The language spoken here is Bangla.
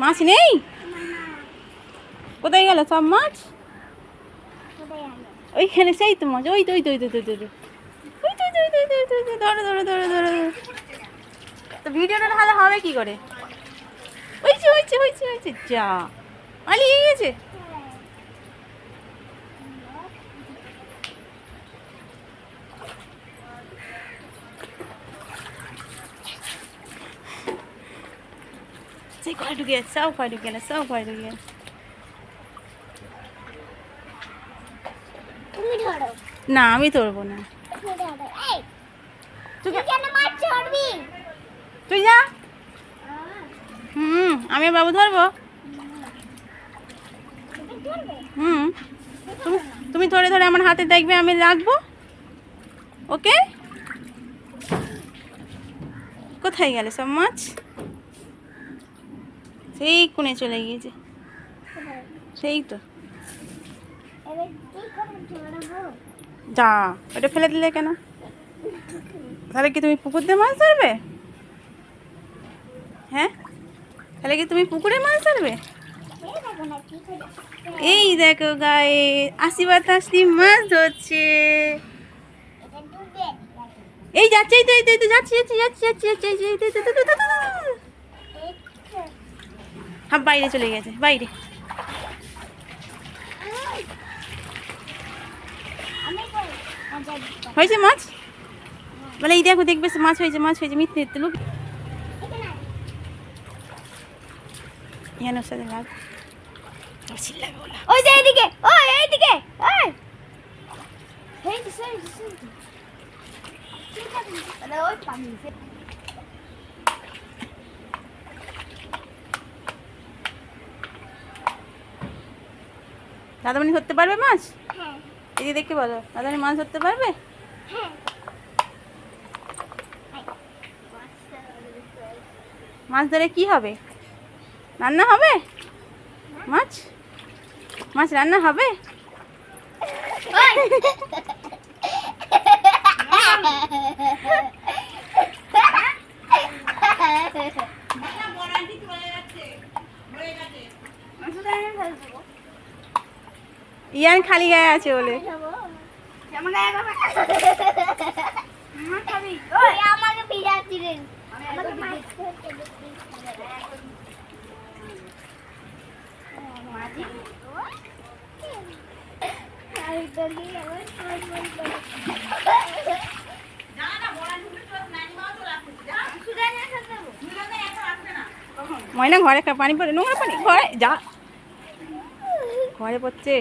মাছ নেই? কোথায় গেল সব মাছ? ওইখানে সেই তো মাছ, ওই তো ওই তো ওই তো ওই তো ধরো ধরো ধরো ধরো। তো ভিডিওটা তাহলে হবে কি করে? হয়েছে হয়েছে হয়েছে হয়েছে, যা পালিয়ে গেছে। সেই ঘরে ঢুকে যাচ্ছে, সব ঘরে ঢুকে গেলে, সব ঘরে ঢুকে গেলে। না আমি ধরবো না, তুই যা। আমি বাবু ধরবো। তুমি ধরে ধরে আমার হাতে দেখবে, আমি রাখবো। ওকে, কোথায় গেলে সব মাছ? সেই কোণে চলে গিয়েছে, সেই তো। যা, ওটা ফেলে দিলে কেন? তাহলে কি তুমি পুকুর দিয়ে মাছ ধরবে? হ্যাঁ, তাহলে কি তুমি পুকুরে মাছ ধরবে? এই দেখো গায়ে আশি বাতাসি মাছ ধরছে। এই যাচ্ছে, এই তো এই তো এই তো যাচ্ছি যাচ্ছি যাচ্ছি যাচ্ছি যাচ্ছি। হ্যাঁ, বাইরে চলে গেছে, বাইরে। হয়েছে মাছ? বলে এই দেখো, দেখবে মাছ হয়েছে, মাছ হয়েছে। মিথ্যে মিথ্যে লোক সাথে লাগ। ওই যে এইদিকে, ওই এইদিকে, ওই দাদামণি ধরতে পারবে মাছ? এই যে দেখে বলো, দাদামণি মাছ ধরতে পারবে? মাছ ধরে কি হবে? রান্না হবে? মাছ মাছ রান্না হবে? ইয়ান খালি গায়ে আছে বলে। ময়না ঘরে পানি পড়ে, নোংরা পানি ঘরে যা, ঘরে পড়ছে।